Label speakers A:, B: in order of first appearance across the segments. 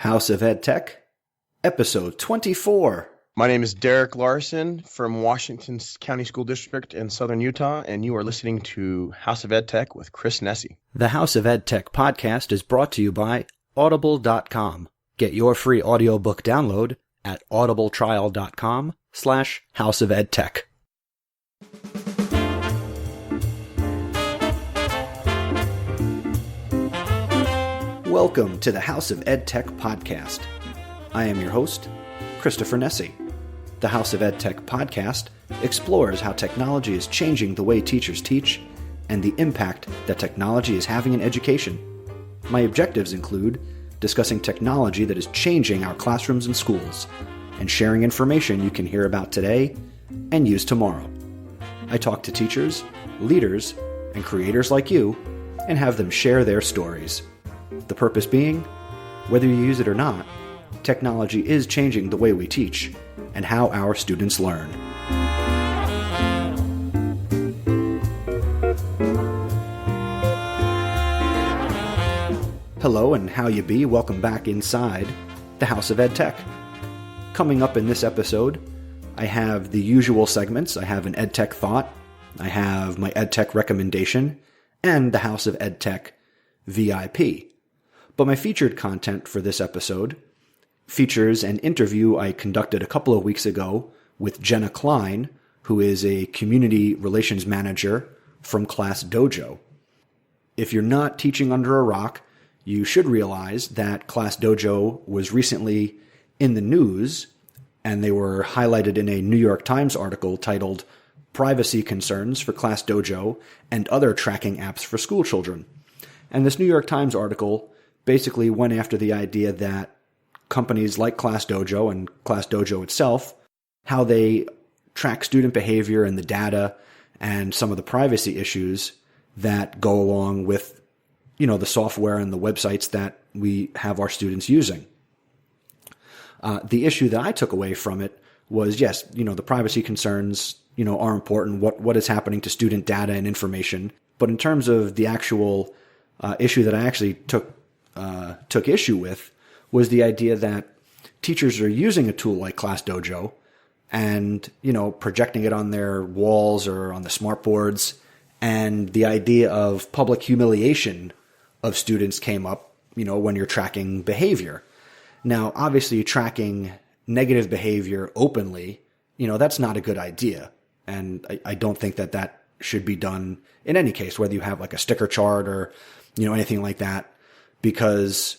A: House of EdTech, Episode 24.
B: My name is Derek Larson from Washington County School District in Southern Utah, and you are listening to House of EdTech with Chris Nessie.
A: The House of EdTech podcast is brought to you by Audible.com. Get your free audiobook download at audibletrial.com/houseofedtech. Welcome to the House of EdTech podcast. I am your host, Christopher Nessie. The House of EdTech podcast explores how technology is changing the way teachers teach and the impact that technology is having in education. My objectives include discussing technology that is changing our classrooms and schools, and sharing information you can hear about today and use tomorrow. I talk to teachers, leaders, and creators like you, and have them share their stories. The purpose being, whether you use it or not, technology is changing the way we teach and how our students learn. Hello and how you be? Welcome back inside the House of EdTech. Coming up in this episode, I have the usual segments. I have an EdTech thought, I have my EdTech recommendation, and the House of EdTech VIP. But my featured content for this episode features an interview I conducted a couple of weeks ago with Jenna Kleine, who is a community relations manager from Classdojo. If you're not teaching under a rock, you should realize that Classdojo was recently in the news, and they were highlighted in a New York Times article titled "Privacy Concerns for Classdojo and Other Tracking Apps for Schoolchildren." And this New York Times article basically went after the idea that companies like Classdojo and Classdojo itself, how they track student behavior and the data and some of the privacy issues that go along with, the software and the websites that we have our students using. The issue that I took away from it was, yes, the privacy concerns, are important. What is happening to student data and information? But in terms of the actual issue that I actually took issue with was the idea that teachers are using a tool like Classdojo and, projecting it on their walls or on the smartboards. And the idea of public humiliation of students came up, when you're tracking behavior. Now, obviously, tracking negative behavior openly, that's not a good idea. And I don't think that should be done in any case, whether you have like a sticker chart or, anything like that. Because,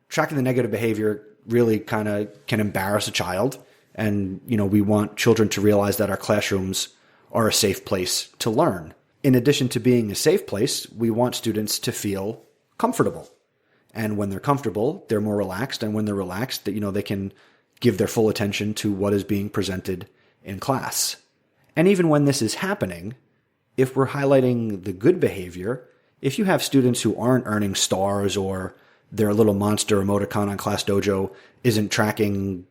A: tracking the negative behavior really kind of can embarrass a child. And, we want children to realize that our classrooms are a safe place to learn. In addition to being a safe place, we want students to feel comfortable. And when they're comfortable, they're more relaxed. And when they're relaxed, they can give their full attention to what is being presented in class. And even when this is happening, if we're highlighting the good behavior, if you have students who aren't earning stars or their little monster emoticon on Classdojo isn't tracking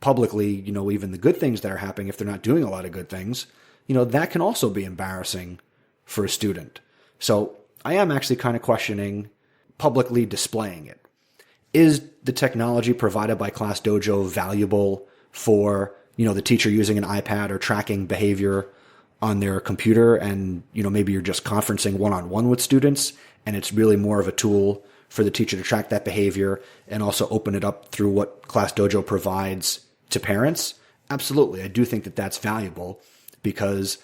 A: publicly, even the good things that are happening if they're not doing a lot of good things, that can also be embarrassing for a student. So I am actually kind of questioning publicly displaying it. Is the technology provided by Classdojo valuable for, the teacher using an iPad or tracking behavior on their computer, and maybe you're just conferencing one-on-one with students and it's really more of a tool for the teacher to track that behavior and also open it up through what Classdojo provides to parents? Absolutely. I do think that that's valuable because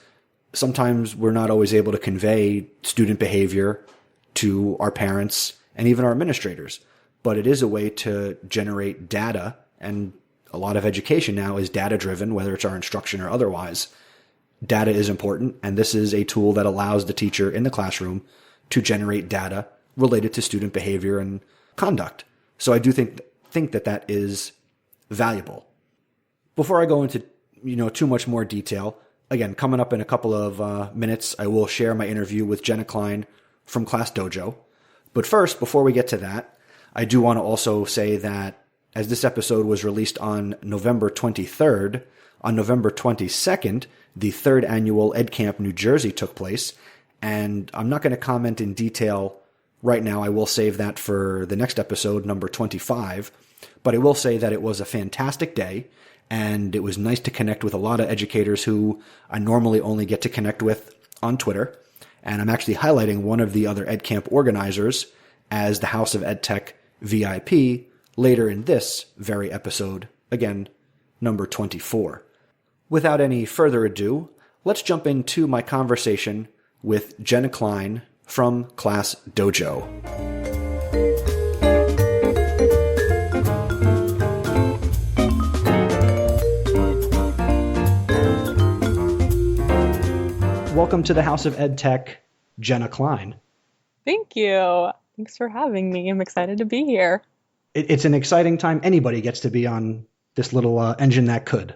A: sometimes we're not always able to convey student behavior to our parents and even our administrators, but it is a way to generate data, and a lot of education now is data driven, whether it's our instruction or otherwise. Data is important, and this is a tool that allows the teacher in the classroom to generate data related to student behavior and conduct. So I do think that is valuable. Before I go into too much more detail, again, coming up in a couple of minutes, I will share my interview with Jenna Kleine from Classdojo. But first, before we get to that, I do want to also say that as this episode was released on November 23rd, on November 22nd, the third annual EdCamp New Jersey took place, and I'm not going to comment in detail right now. I will save that for the next episode, number 25. But I will say that it was a fantastic day, and it was nice to connect with a lot of educators who I normally only get to connect with on Twitter. And I'm actually highlighting one of the other EdCamp organizers as the House of EdTech VIP later in this very episode, again, number 24. Without any further ado, let's jump into my conversation with Jenna Kleine from Classdojo. Welcome to the House of EdTech, Jenna Kleine.
C: Thank you. Thanks for having me. I'm excited to be here.
A: It's an exciting time. Anybody gets to be on this little engine that could.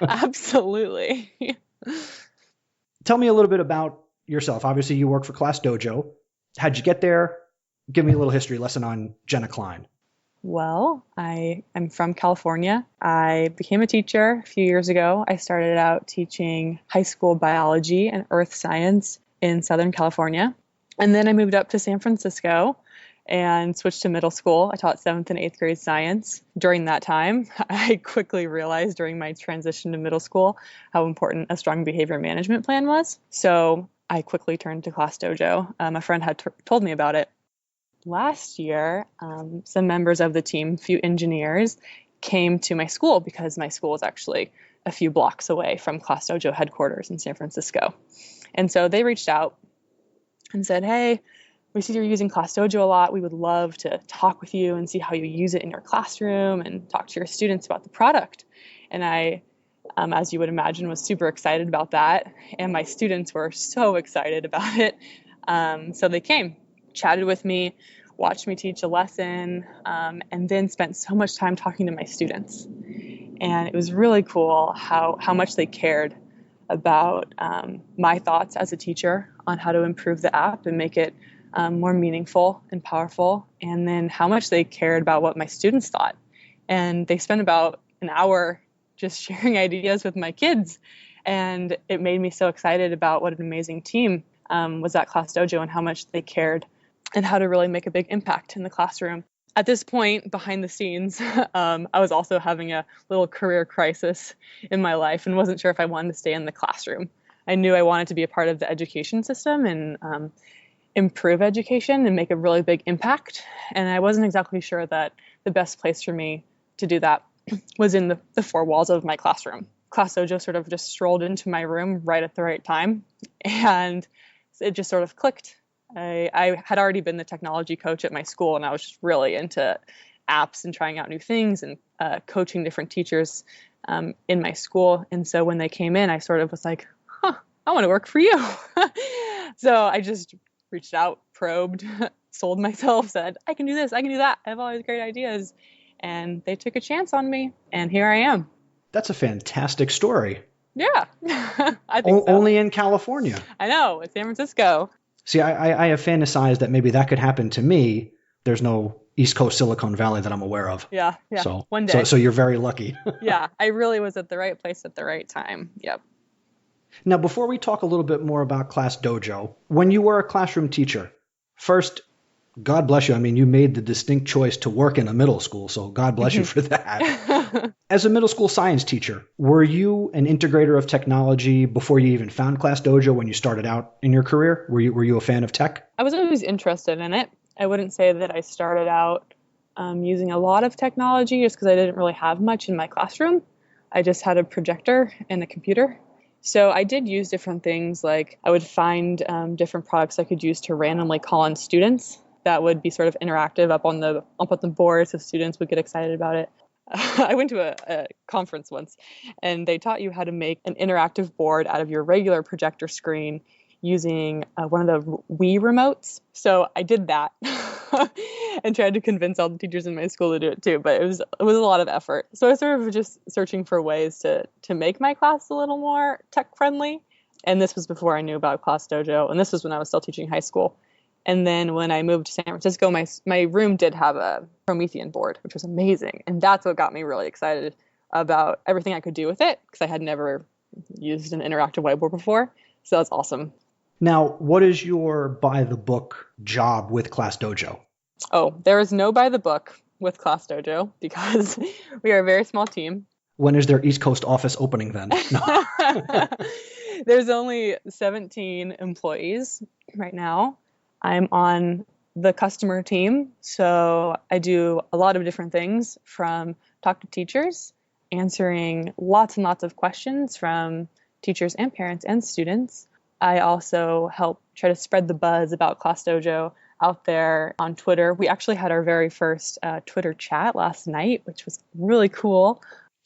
C: Absolutely.
A: Tell me a little bit about yourself. Obviously, you work for Classdojo. How'd you get there? Give me a little history lesson on Jenna Kleine.
C: Well, I'm from California. I became a teacher a few years ago. I started out teaching high school biology and earth science in Southern California. And then I moved up to San Francisco and switched to middle school. I taught 7th and 8th grade science. During that time, I quickly realized during my transition to middle school how important a strong behavior management plan was. So I quickly turned to Classdojo. A friend had told me about it. Last year, some members of the team, a few engineers, came to my school because my school is actually a few blocks away from Classdojo headquarters in San Francisco. And so they reached out and said, "Hey, we see you're using Classdojo a lot. We would love to talk with you and see how you use it in your classroom and talk to your students about the product." And I, as you would imagine, was super excited about that. And my students were so excited about it. So they came, chatted with me, watched me teach a lesson, and then spent so much time talking to my students. And it was really cool how much they cared about my thoughts as a teacher on how to improve the app and make it more meaningful and powerful, and then how much they cared about what my students thought. And they spent about an hour just sharing ideas with my kids, and it made me so excited about what an amazing team was at Classdojo and how much they cared and how to really make a big impact in the classroom. At this point, behind the scenes, I was also having a little career crisis in my life and wasn't sure if I wanted to stay in the classroom. I knew I wanted to be a part of the education system and improve education and make a really big impact. And I wasn't exactly sure that the best place for me to do that was in the four walls of my classroom. Classdojo sort of just strolled into my room right at the right time, and it just sort of clicked. I had already been the technology coach at my school, and I was just really into apps and trying out new things and coaching different teachers in my school. And so when they came in, I sort of was like, I want to work for you. So I just reached out, probed, sold myself, said, I can do this, I can do that. I have all these great ideas. And they took a chance on me, and here I am.
A: That's a fantastic story.
C: Yeah, I think so.
A: Only in California.
C: I know, it's San Francisco.
A: See, I have fantasized that maybe that could happen to me. There's no East Coast Silicon Valley that I'm aware of.
C: Yeah.
A: So,
C: one day.
A: So you're very lucky.
C: Yeah, I really was at the right place at the right time. Yep.
A: Now, before we talk a little bit more about Classdojo, when you were a classroom teacher, first, God bless you. I mean, you made the distinct choice to work in a middle school, so God bless you for that. As a middle school science teacher, were you an integrator of technology before you even found Classdojo when you started out in your career? Were you a fan of tech?
C: I was always interested in it. I wouldn't say that I started out using a lot of technology just because I didn't really have much in my classroom. I just had a projector and a computer. So I did use different things, like I would find different products I could use to randomly call on students that would be sort of interactive up on the board so students would get excited about it. I went to a conference once, and they taught you how to make an interactive board out of your regular projector screen using one of the Wii remotes. So I did that and tried to convince all the teachers in my school to do it too, but it was a lot of effort. So I was sort of just searching for ways to make my class a little more tech friendly. And this was before I knew about Classdojo, and this was when I was still teaching high school. And then when I moved to San Francisco, my room did have a Promethean board, which was amazing. And that's what got me really excited about everything I could do with it, because I had never used an interactive whiteboard before. So that's awesome.
A: Now, what is your by-the-book job with Classdojo?
C: Oh, there is no by the book with Classdojo because we are a very small team.
A: When is their East Coast office opening then? No.
C: There's only 17 employees right now. I'm on the customer team, so I do a lot of different things, from talk to teachers, answering lots and lots of questions from teachers and parents and students. I also help try to spread the buzz about Classdojo out there on Twitter. We actually had our very first Twitter chat last night, which was really cool.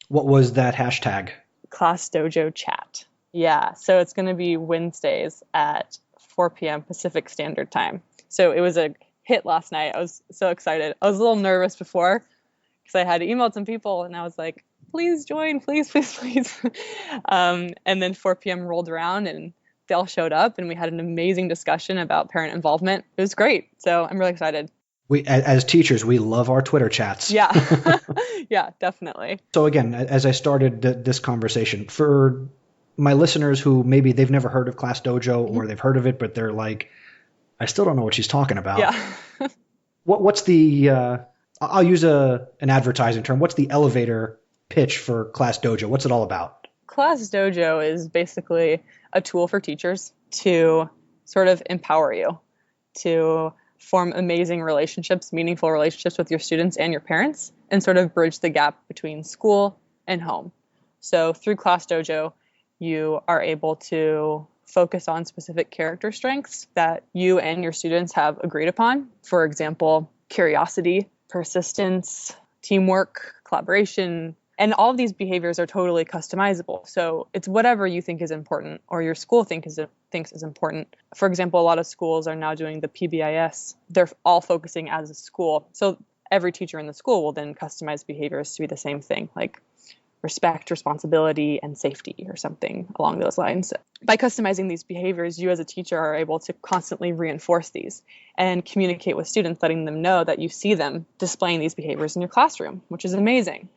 A: What was that hashtag?
C: Classdojo chat. Yeah, so it's going to be Wednesdays at 4 p.m. Pacific Standard Time. So it was a hit last night. I was so excited. I was a little nervous before because I had emailed some people and I was like, please join, please, please, please. And then 4 p.m. rolled around and they all showed up and we had an amazing discussion about parent involvement. It was great. So I'm really excited.
A: We, as teachers, we love our Twitter chats.
C: Yeah, yeah, definitely.
A: So again, as I started this conversation, for my listeners who maybe they've never heard of Classdojo or they've heard of it, but they're like, I still don't know what she's talking about.
C: Yeah.
A: What's the, I'll use an advertising term. What's the elevator pitch for Classdojo? What's it all about?
C: Classdojo is basically a tool for teachers to sort of empower you to form amazing relationships, meaningful relationships with your students and your parents, and sort of bridge the gap between school and home. So through Classdojo, you are able to focus on specific character strengths that you and your students have agreed upon. For example, curiosity, persistence, teamwork, collaboration, and all of these behaviors are totally customizable. So it's whatever you think is important or your school thinks is important. For example, a lot of schools are now doing the PBIS. They're all focusing as a school. So every teacher in the school will then customize behaviors to be the same thing, like respect, responsibility, and safety, or something along those lines. By customizing these behaviors, you as a teacher are able to constantly reinforce these and communicate with students, letting them know that you see them displaying these behaviors in your classroom, which is amazing.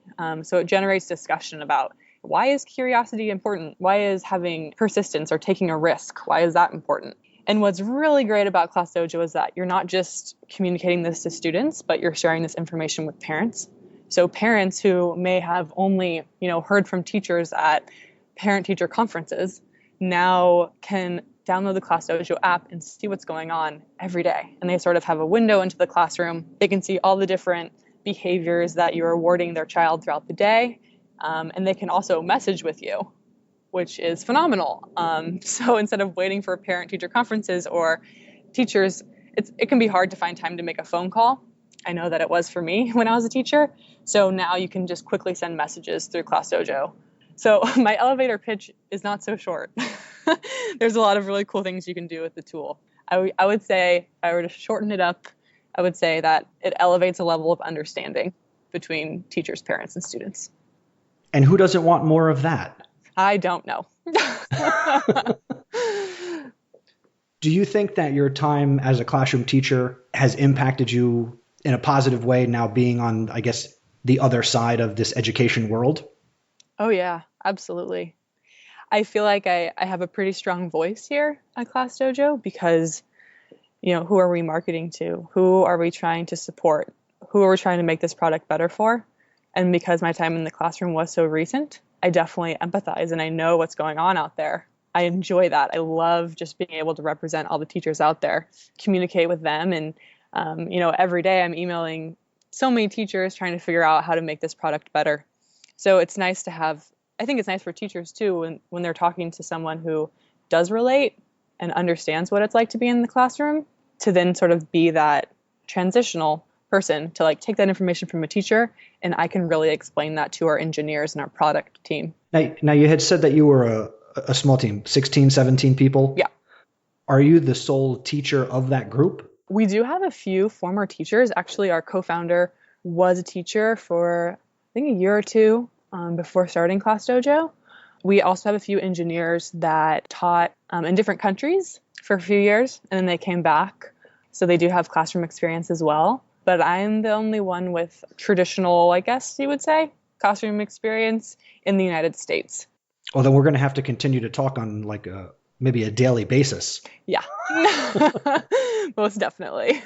C: So it generates discussion about, why is curiosity important? Why is having persistence or taking a risk? Why is that important? And what's really great about Classdojo is that you're not just communicating this to students, but you're sharing this information with parents. So parents who may have only, heard from teachers at parent-teacher conferences now can download the Classdojo app and see what's going on every day. And they sort of have a window into the classroom. They can see all the different behaviors that you're rewarding their child throughout the day. And they can also message with you, which is phenomenal. So instead of waiting for parent-teacher conferences or teachers, it can be hard to find time to make a phone call. I know that it was for me when I was a teacher. So now you can just quickly send messages through Classdojo. So my elevator pitch is not so short. There's a lot of really cool things you can do with the tool. I would say, if I were to shorten it up, I would say that it elevates a level of understanding between teachers, parents, and students.
A: And who doesn't want more of that?
C: I don't know.
A: Do you think that your time as a classroom teacher has impacted you in a positive way now being on, I guess, the other side of this education world?
C: Oh, yeah, absolutely. I feel like I have a pretty strong voice here at Classdojo because, who are we marketing to? Who are we trying to support? Who are we trying to make this product better for? And because my time in the classroom was so recent, I definitely empathize and I know what's going on out there. I enjoy that. I love just being able to represent all the teachers out there, communicate with them. And, every day I'm emailing so many teachers trying to figure out how to make this product better. So it's nice to have, I think it's nice for teachers too, when they're talking to someone who does relate and understands what it's like to be in the classroom, to then sort of be that transitional person to take that information from a teacher, and I can really explain that to our engineers and our product team.
A: Now you had said that you were a small team, 16, 17 people.
C: Yeah.
A: Are you the sole teacher of that group?
C: We do have a few former teachers. Actually, our co-founder was a teacher for, I think, a year or two before starting Classdojo. We also have a few engineers that taught in different countries for a few years, and then they came back. So they do have classroom experience as well. But I'm the only one with traditional, I guess you would say, classroom experience in the United States.
A: Well, then we're going to have to continue to talk on maybe a daily basis.
C: Yeah, most definitely.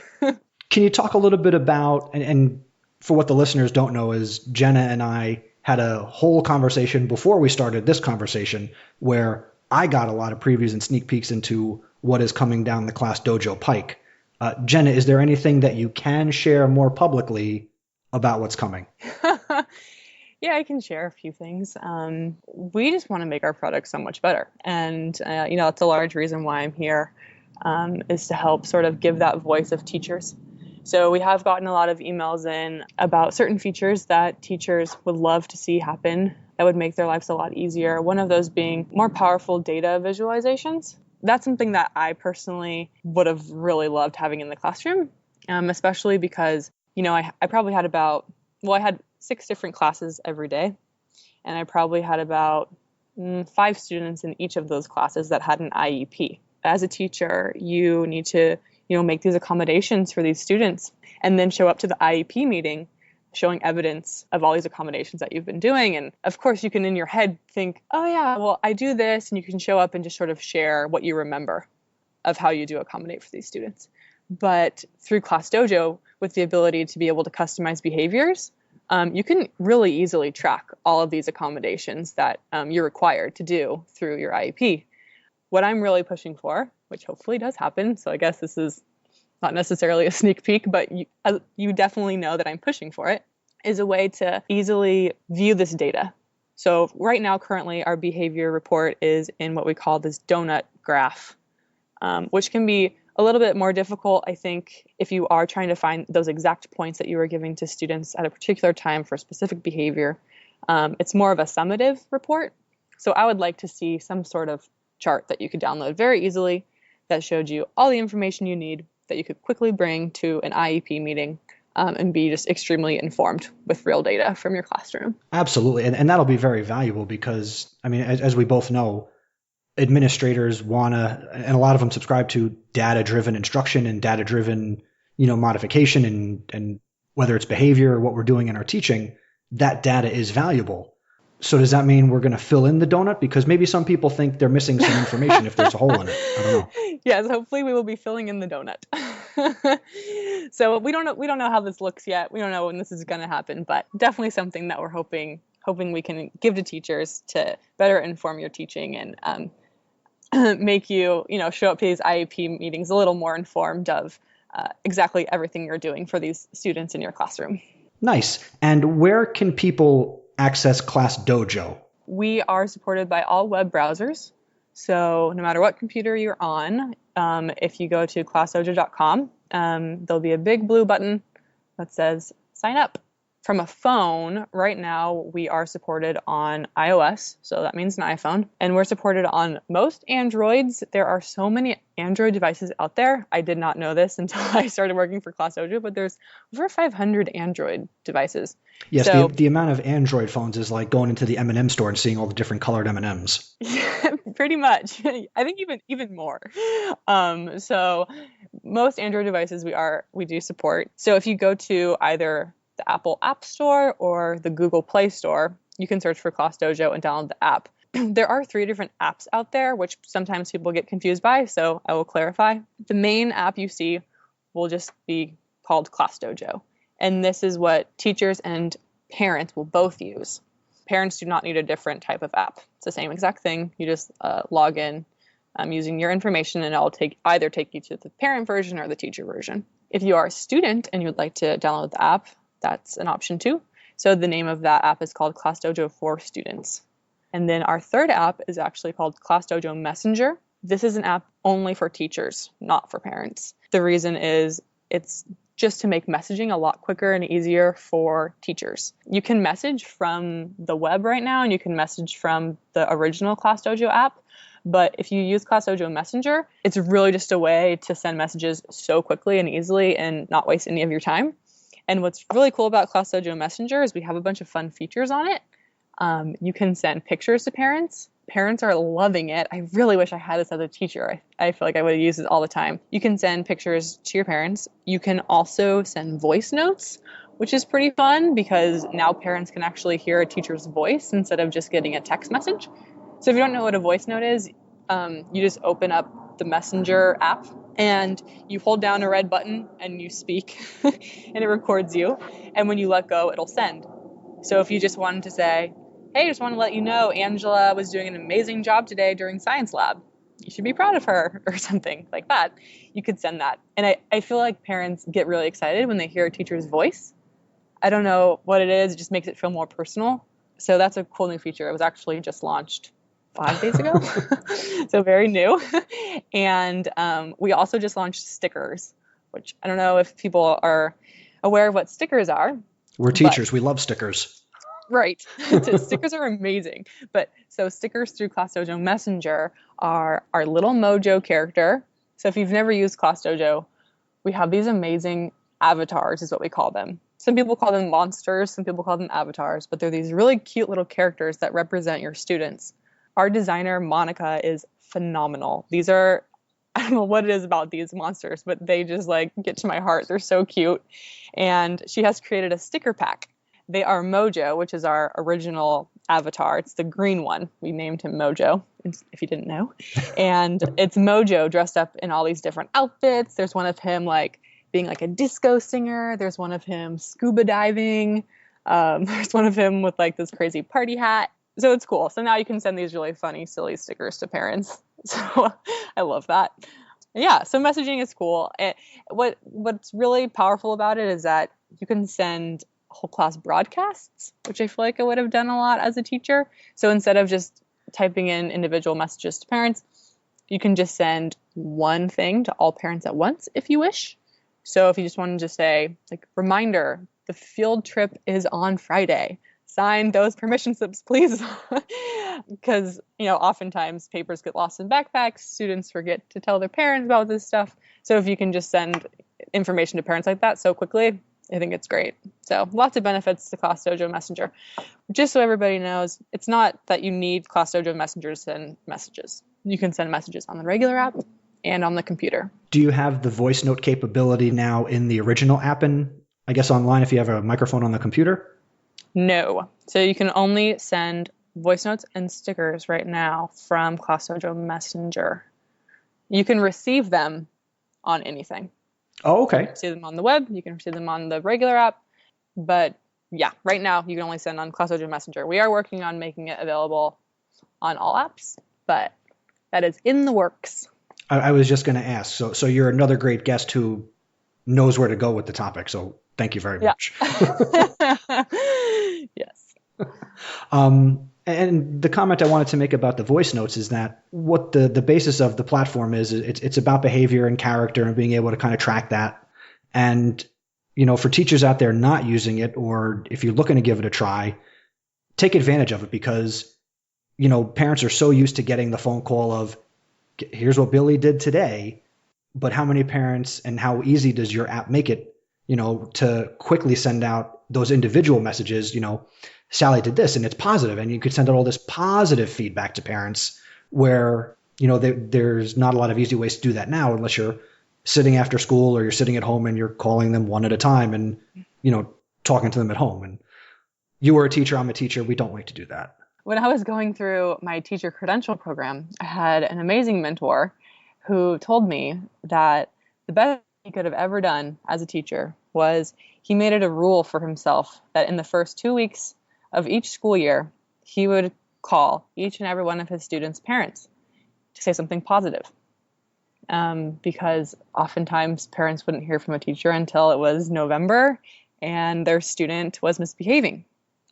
A: Can you talk a little bit about, and for what the listeners don't know is Jenna and I had a whole conversation before we started this conversation where I got a lot of previews and sneak peeks into what is coming down the Classdojo pike. Jenna, is there anything that you can share more publicly about what's coming?
C: Yeah, I can share a few things. We just want to make our product so much better. And, that's a large reason why I'm here, is to help sort of give that voice of teachers. So we have gotten a lot of emails in about certain features that teachers would love to see happen that would make their lives a lot easier. One of those being more powerful data visualizations. That's something that I personally would have really loved having in the classroom, especially because, I probably had I had 6 different classes every day, and I probably had about 5 students in each of those classes that had an IEP. As a teacher, you need to, make these accommodations for these students and then show up to the IEP meeting showing evidence of all these accommodations that you've been doing. And of course, you can in your head think, oh yeah, well, I do this, and you can show up and just sort of share what you remember of how you do accommodate for these students. But through Classdojo, with the ability to be able to customize behaviors, you can really easily track all of these accommodations that you're required to do through your IEP. What I'm really pushing for, which hopefully does happen, so I guess this is not necessarily a sneak peek, but you definitely know that I'm pushing for it, is a way to easily view this data. So right now, currently, our behavior report is in what we call this donut graph, which can be a little bit more difficult, I think, if you are trying to find those exact points that you were giving to students at a particular time for specific behavior. It's more of a summative report. So I would like to see some sort of chart that you could download very easily that showed you all the information you need that you could quickly bring to an IEP meeting and be just extremely informed with real data from your classroom.
A: Absolutely. And that'll be very valuable because, as we both know, administrators want to, and a lot of them subscribe to data-driven instruction and data-driven, modification and whether it's behavior or what we're doing in our teaching, that data is valuable. So does that mean we're going to fill in the donut? Because maybe some people think they're missing some information if there's a hole in it. I don't know.
C: Yes, hopefully we will be filling in the donut. So we don't know how this looks yet. We don't know when this is going to happen, but definitely something that we're hoping we can give to teachers to better inform your teaching and make you, show up to these IEP meetings a little more informed of exactly everything you're doing for these students in your classroom.
A: Nice. And where can people access Classdojo?
C: We are supported by all web browsers. So no matter what computer you're on, if you go to classdojo.com, there'll be a big blue button that says sign up. From a phone, right now we are supported on iOS, so that means an iPhone, and we're supported on most Androids. There are so many Android devices out there. I did not know this until I started working for Classdojo, but there's over 500 Android devices.
A: Yes,
C: so,
A: the amount of Android phones is like going into the M&M store and seeing all the different colored M&Ms.
C: Yeah, pretty much. I think even more. So most Android devices we do support. So if you go to either the Apple App Store or the Google Play Store, you can search for Classdojo and download the app. There are 3 different apps out there, which sometimes people get confused by, so I will clarify. The main app you see will just be called Classdojo, and this is what teachers and parents will both use. Parents do not need a different type of app. It's the same exact thing. You just log in using your information, and it'll either take you to the parent version or the teacher version. If you are a student and you would like to download the app, that's an option too. So the name of that app is called Classdojo for Students. And then our third app is actually called Classdojo Messenger. This is an app only for teachers, not for parents. The reason is it's just to make messaging a lot quicker and easier for teachers. You can message from the web right now, and you can message from the original Classdojo app. But if you use Classdojo Messenger, it's really just a way to send messages so quickly and easily and not waste any of your time. And what's really cool about Classdojo Messenger is we have a bunch of fun features on it. You can send pictures to parents. Parents are loving it. I really wish I had this as a teacher. I feel like I would use it all the time. You can send pictures to your parents. You can also send voice notes, which is pretty fun because now parents can actually hear a teacher's voice instead of just getting a text message. So if you don't know what a voice note is, You just open up the Messenger app and you hold down a red button and you speak and it records you. And when you let go, it'll send. So if you just wanted to say, hey, I just want to let you know Angela was doing an amazing job today during science lab. You should be proud of her, or something like that. You could send that. And I feel like parents get really excited when they hear a teacher's voice. I don't know what it is. It just makes it feel more personal. So that's a cool new feature. It was actually just launched 5 days ago. So very new. And we also just launched stickers, which I don't know if people are aware of what stickers are.
A: We're teachers. We love stickers.
C: Right. Stickers are amazing. But so stickers through Classdojo Messenger are our little mojo character. So if you've never used Classdojo, we have these amazing avatars is what we call them. Some people call them monsters, some people call them avatars, but they're these really cute little characters that represent your students. Our designer, Monica, is phenomenal. These are, I don't know what it is about these monsters, but they just like get to my heart. They're so cute. And she has created a sticker pack. They are Mojo, which is our original avatar. It's the green one. We named him Mojo, if you didn't know. And it's Mojo dressed up in all these different outfits. There's one of him like being like a disco singer. There's one of him scuba diving. There's one of him with like this crazy party hat. So it's cool. So now you can send these really funny, silly stickers to parents. So I love that. Yeah, so messaging is cool. What's really powerful about it is that you can send whole class broadcasts, which I feel like I would have done a lot as a teacher. So instead of just typing in individual messages to parents, you can just send one thing to all parents at once if you wish. So if you just wanted to say, like, reminder, the field trip is on Friday. Sign those permission slips, please. Because, oftentimes papers get lost in backpacks. Students forget to tell their parents about this stuff. So if you can just send information to parents like that so quickly, I think it's great. So lots of benefits to Classdojo Messenger. Just so everybody knows, it's not that you need Classdojo Messenger to send messages. You can send messages on the regular app and on the computer.
A: Do you have the voice note capability now in the original app and I guess online if you have a microphone on the computer?
C: No. So you can only send voice notes and stickers right now from Classdojo Messenger. You can receive them on anything.
A: Oh, okay.
C: You can receive them on the web. You can receive them on the regular app. But yeah, right now you can only send on Classdojo Messenger. We are working on making it available on all apps, but that is in the works.
A: I was just going to ask. So you're another great guest who knows where to go with the topic. So thank you very much.
C: Yes.
A: And the comment I wanted to make about the voice notes is that what the basis of the platform is, it's about behavior and character and being able to kind of track that. And, for teachers out there not using it, or if you're looking to give it a try, take advantage of it because, parents are so used to getting the phone call of, here's what Billy did today. But how many parents and how easy does your app make it, to quickly send out those individual messages, Sally did this and it's positive, and you could send out all this positive feedback to parents where, there's not a lot of easy ways to do that now unless you're sitting after school or you're sitting at home and you're calling them one at a time and, talking to them at home. And you were a teacher, I'm a teacher. We don't like to do that.
C: When I was going through my teacher credential program, I had an amazing mentor who told me that the best he could have ever done as a teacher was he made it a rule for himself that in the first 2 weeks of each school year, he would call each and every one of his students' parents to say something positive. Because oftentimes parents wouldn't hear from a teacher until it was November and their student was misbehaving,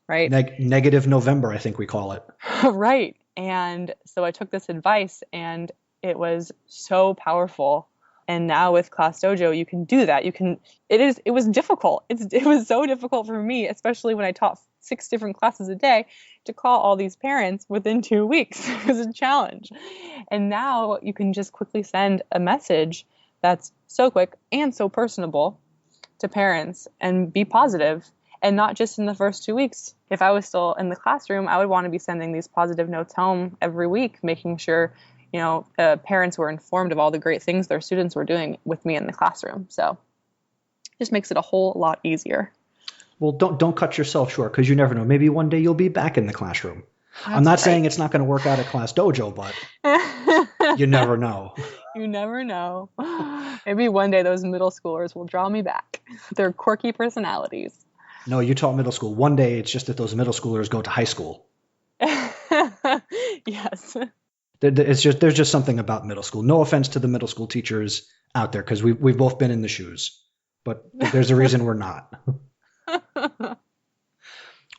C: right?
A: Negative November, I think we call it.
C: Right. And so I took this advice and it was so powerful. And now with Classdojo, you can do that. It was difficult. It was so difficult for me, especially when I taught 6 different classes a day, to call all these parents within 2 weeks. It was a challenge. And now you can just quickly send a message that's so quick and so personable to parents and be positive. And not just in the first 2 weeks. If I was still in the classroom, I would want to be sending these positive notes home every week, making sure parents were informed of all the great things their students were doing with me in the classroom. So it just makes it a whole lot easier.
A: Well, don't cut yourself short because you never know. Maybe one day you'll be back in the classroom. I'm not saying it's not going to work out at Classdojo, but you never know.
C: You never know. Maybe one day those middle schoolers will draw me back. Their quirky personalities.
A: No, you taught middle school. One day it's just that those middle schoolers go to high school.
C: Yes.
A: There's just something about middle school. No offense to the middle school teachers out there, because we've both been in the shoes, but there's a reason we're not.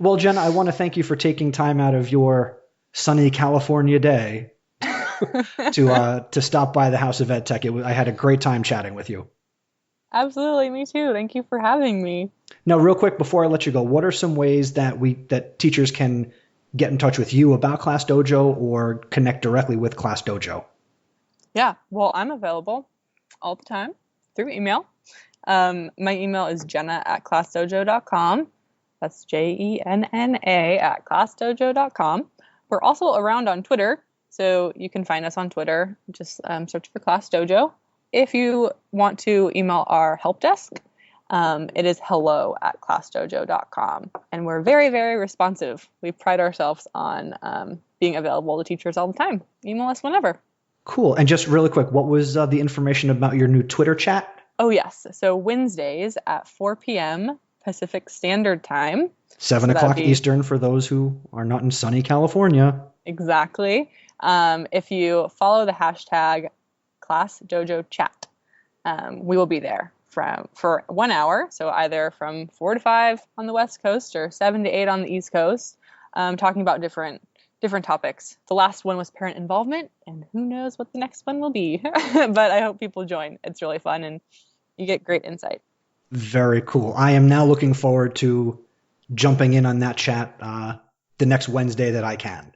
A: Well, Jenna, I want to thank you for taking time out of your sunny California day to stop by the House of EdTech. I had a great time chatting with you.
C: Absolutely, me too. Thank you for having me.
A: Now, real quick, before I let you go, what are some ways that teachers can get in touch with you about Classdojo or connect directly with Classdojo?
C: Yeah, well, I'm available all the time through email. My email is jenna@classdojo.com. That's JENNA@classdojo.com. We're also around on Twitter, so you can find us on Twitter. Just search for Classdojo. If you want to email our help desk, it is hello@classdojo.com. And we're very, very responsive. We pride ourselves on being available to teachers all the time. Email us whenever.
A: Cool. And just really quick, what was the information about your new Twitter chat?
C: Oh, yes. So Wednesdays at 4 p.m. Pacific Standard Time.
A: 7 o'clock Eastern for those who are not in sunny California.
C: Exactly. If you follow the hashtag Classdojo chat, we will be there for 1 hour. So either from 4 to 5 on the West Coast or 7 to 8 on the East Coast, talking about different topics. The last one was parent involvement, and who knows what the next one will be. But I hope people join. It's really fun, and you get great insight.
A: Very cool. I am now looking forward to jumping in on that chat the next Wednesday that I can.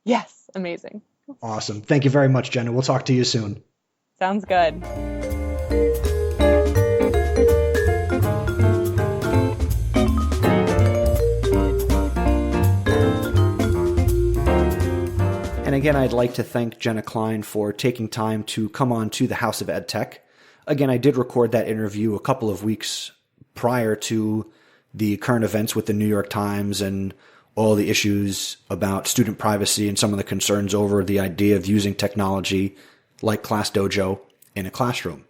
C: Yes, amazing.
A: Awesome. Thank you very much, Jenna. We'll talk to you soon.
C: Sounds good.
A: And again, I'd like to thank Jenna Kleine for taking time to come on to the House of EdTech. Again, I did record that interview a couple of weeks prior to the current events with the New York Times and all the issues about student privacy and some of the concerns over the idea of using technology like Classdojo in a classroom.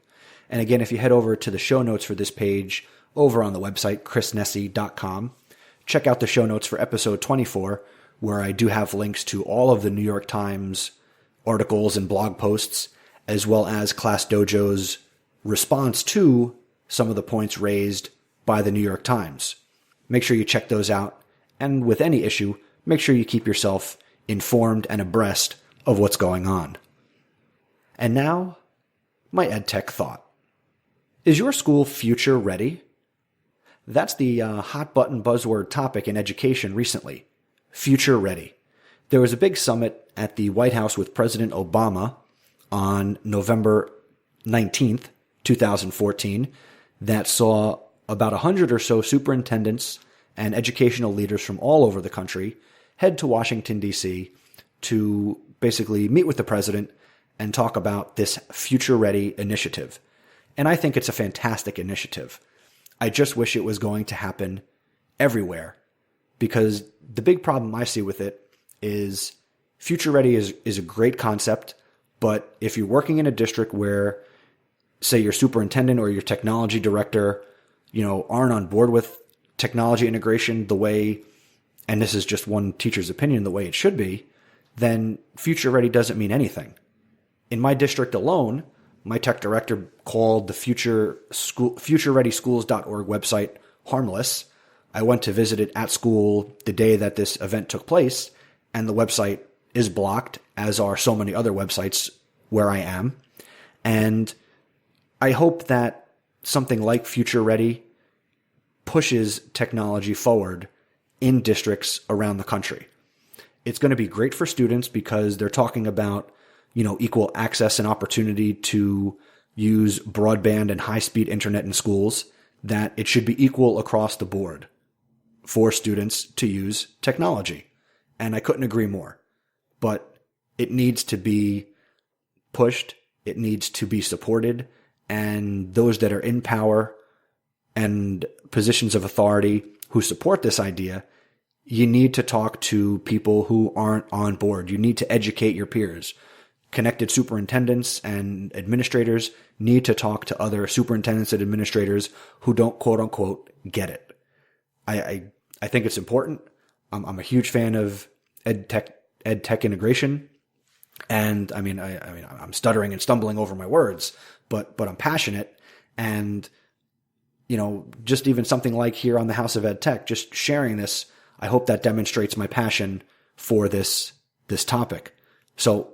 A: And again, if you head over to the show notes for this page over on the website, chrisnessy.com, check out the show notes for episode 24, where I do have links to all of the New York Times articles and blog posts, as well as Classdojo's response to some of the points raised by the New York Times. Make sure you check those out. And with any issue, make sure you keep yourself informed and abreast of what's going on. And now, my EdTech thought. Is your school future ready? That's the hot button buzzword topic in education recently. Future ready. There was a big summit at the White House with President Obama on November 19th, 2014, that saw about 100 or so superintendents and educational leaders from all over the country head to Washington, D.C. to basically meet with the president and talk about this Future Ready initiative. And I think it's a fantastic initiative. I just wish it was going to happen everywhere, because the big problem I see with it is Future Ready is a great concept, but if you're working in a district where, say, your superintendent or your technology director, aren't on board with technology integration the way, and this is just one teacher's opinion, the way it should be, then Future Ready doesn't mean anything. In my district alone, my tech director called the futurereadyschools.org website harmless. I went to visit it at school the day that this event took place, and the website is blocked, as are so many other websites where I am. And I hope that something like Future Ready pushes technology forward in districts around the country. It's going to be great for students because they're talking about, equal access and opportunity to use broadband and high-speed internet in schools, that it should be equal across the board for students to use technology. And I couldn't agree more. But it needs to be pushed. It needs to be supported. And those that are in power and positions of authority who support this idea you need to talk to people who aren't on board. You need to educate your peers. Connected superintendents and administrators need to talk to other superintendents and administrators who don't quote unquote get it. I think it's important. I'm a huge fan of edtech integration. And I'm stuttering and stumbling over my words, but I'm passionate. And, just even something like here on the House of EdTech, just sharing this, I hope that demonstrates my passion for this topic. So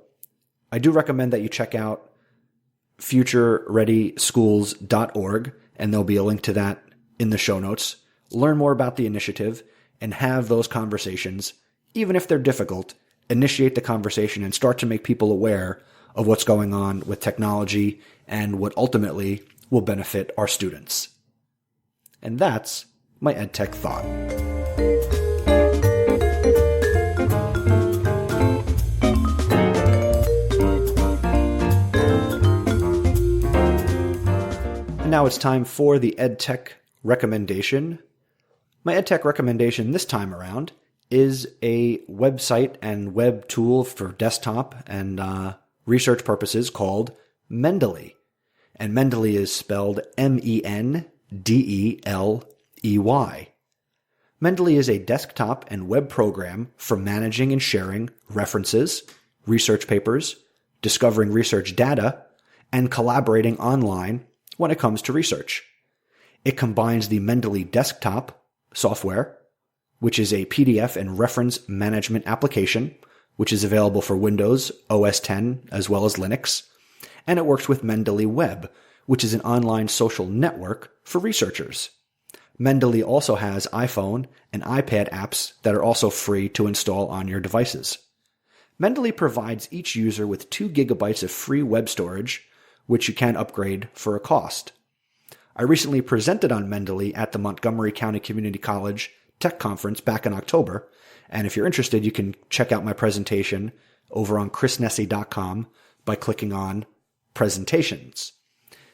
A: I do recommend that you check out futurereadyschools.org, and there'll be a link to that in the show notes. Learn more about the initiative and have those conversations, even if they're difficult. Initiate the conversation and start to make people aware of what's going on with technology and what ultimately will benefit our students. And that's my EdTech thought. And now it's time for the EdTech recommendation. My EdTech recommendation this time around is a website and web tool for desktop and research purposes called Mendeley. And Mendeley is spelled Mendeley. Mendeley is a desktop and web program for managing and sharing references, research papers, discovering research data, and collaborating online when it comes to research. It combines the Mendeley desktop software, which is a PDF and reference management application, which is available for Windows, OS X, as well as Linux. And it works with Mendeley Web, which is an online social network for researchers. Mendeley also has iPhone and iPad apps that are also free to install on your devices. Mendeley provides each user with 2 gigabytes of free web storage, which you can upgrade for a cost. I recently presented on Mendeley at the Montgomery County Community College Tech Conference back in October, and if you're interested, you can check out my presentation over on chrisnessy.com by clicking on Presentations.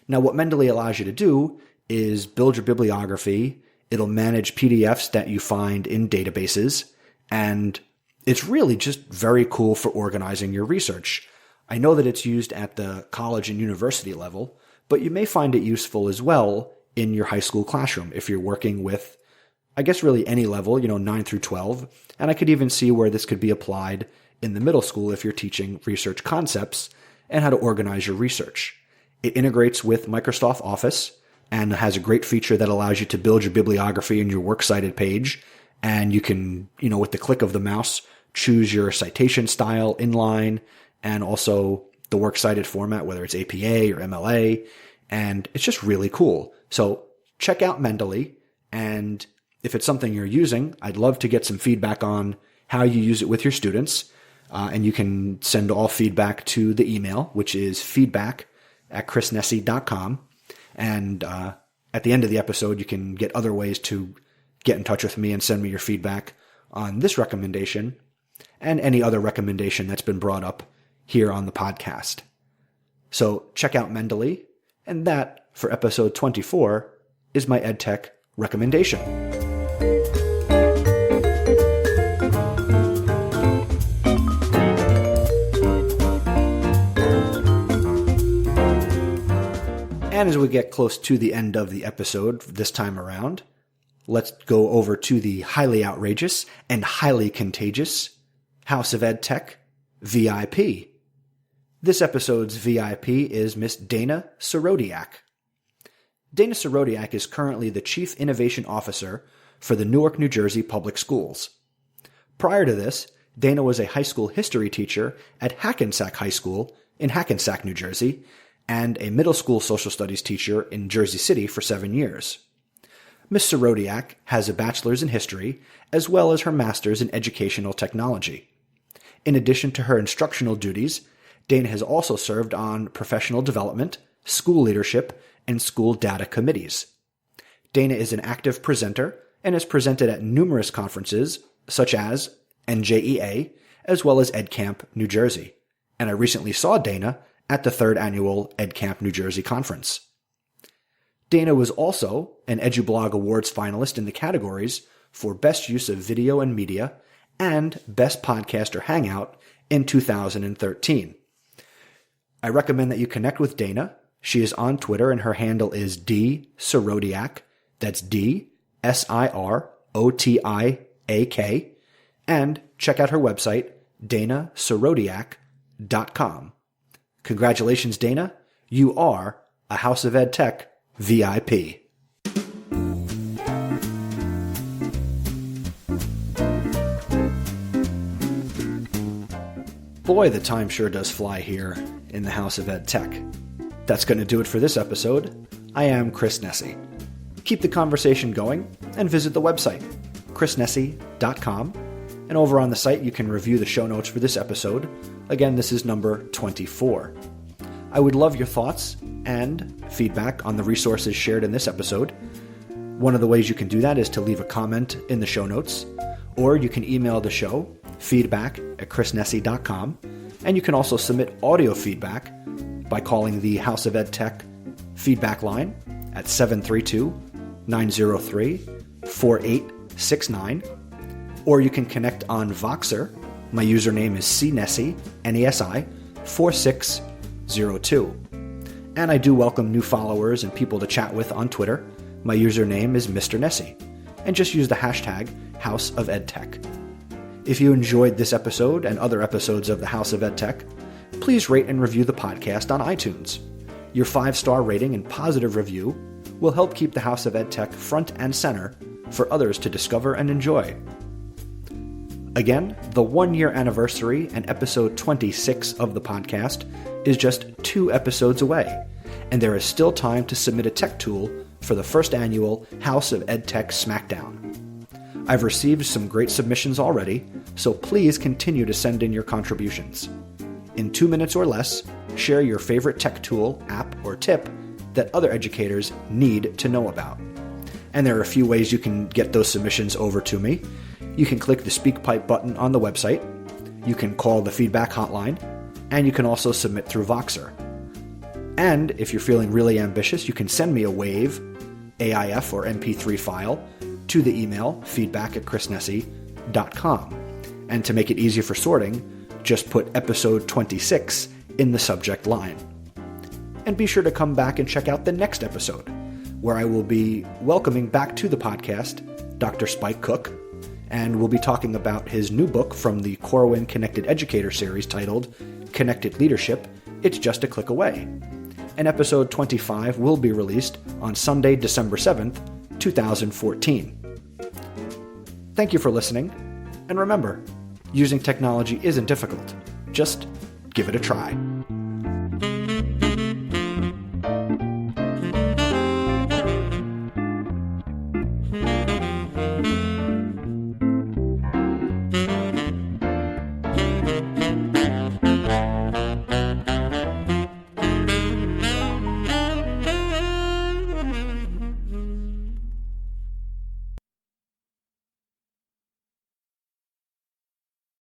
A: Now, what Mendeley allows you to do is build your bibliography. It'll manage PDFs that you find in databases, and it's really just very cool for organizing your research. I know that it's used at the college and university level, but you may find it useful as well in your high school classroom if you're working with, I guess, really any level, 9 through 12. And I could even see where this could be applied in the middle school if you're teaching research concepts and how to organize your research. It integrates with Microsoft Office and has a great feature that allows you to build your bibliography in your works cited page. And you can, with the click of the mouse, choose your citation style, inline, and also the works cited format, whether it's APA or MLA. And it's just really cool. So check out Mendeley. And if it's something you're using, I'd love to get some feedback on how you use it with your students. And you can send all feedback to the email, which is feedback@chrisnessy.com. And at the end of the episode, you can get other ways to get in touch with me and send me your feedback on this recommendation and any other recommendation that's been brought up here on the podcast. So check out Mendeley, and that, for episode 24, is my EdTech recommendation. And as we get close to the end of the episode this time around, let's go over to the highly outrageous and highly contagious House of EdTech VIP. This episode's VIP is Miss Dana Sorodiak. Dana Sorodiak is currently the Chief Innovation Officer for the Newark, New Jersey Public Schools. Prior to this, Dana was a high school history teacher at Hackensack High School in Hackensack, New Jersey, and a middle school social studies teacher in Jersey City for 7 years. Ms. Sorodiak has a bachelor's in history, as well as her master's in educational technology. In addition to her instructional duties, Dana has also served on professional development, school leadership, and school data committees. Dana is an active presenter and has presented at numerous conferences, such as NJEA, as well as EdCamp New Jersey. And I recently saw Dana at the 3rd annual EdCamp New Jersey conference. Dana was also an EduBlog Awards finalist in the categories for Best Use of Video and Media and Best Podcaster Hangout in 2013. I recommend that you connect with Dana. She is on Twitter and her handle is dsirodiak. That's DSIROTIAK. And check out her website, danasirodiak.com. Congratulations, Dana. You are a House of EdTech VIP. Boy, the time sure does fly here in the House of EdTech. That's going to do it for this episode. I am Chris Nesi. Keep the conversation going and visit the website, chrisnesi.com. And over on the site, you can review the show notes for this episode. Again, this is number 24. I would love your thoughts and feedback on the resources shared in this episode. One of the ways you can do that is to leave a comment in the show notes, or you can email the show, feedback@chrisnesi.com, and you can also submit audio feedback by calling the House of EdTech feedback line at 732-903-4869, or you can connect on Voxer. My username is cnesi, Nesi, 4602. And I do welcome new followers and people to chat with on Twitter. My username is Mr. Nesi, and just use the hashtag House of EdTech. If you enjoyed this episode and other episodes of the House of EdTech, please rate and review the podcast on iTunes. Your 5-star rating and positive review will help keep the House of EdTech front and center for others to discover and enjoy. Again, the 1-year anniversary and episode 26 of the podcast is just 2 episodes away, and there is still time to submit a tech tool for the first annual House of EdTech Smackdown. I've received some great submissions already, so please continue to send in your contributions. In 2 minutes or less, share your favorite tech tool, app, or tip that other educators need to know about. And there are a few ways you can get those submissions over to me. You can click the SpeakPipe button on the website, you can call the feedback hotline, and you can also submit through Voxer. And if you're feeling really ambitious, you can send me a WAV, AIF, or MP3 file to the email feedback@chrisnesi.com. And to make it easier for sorting, just put episode 26 in the subject line. And be sure to come back and check out the next episode, where I will be welcoming back to the podcast Dr. Spike Cook, and we'll be talking about his new book from the Corwin Connected Educator series titled Connected Leadership, It's Just a Click Away. And episode 25 will be released on Sunday, December 7th, 2014. Thank you for listening, and remember, using technology isn't difficult. Just give it a try.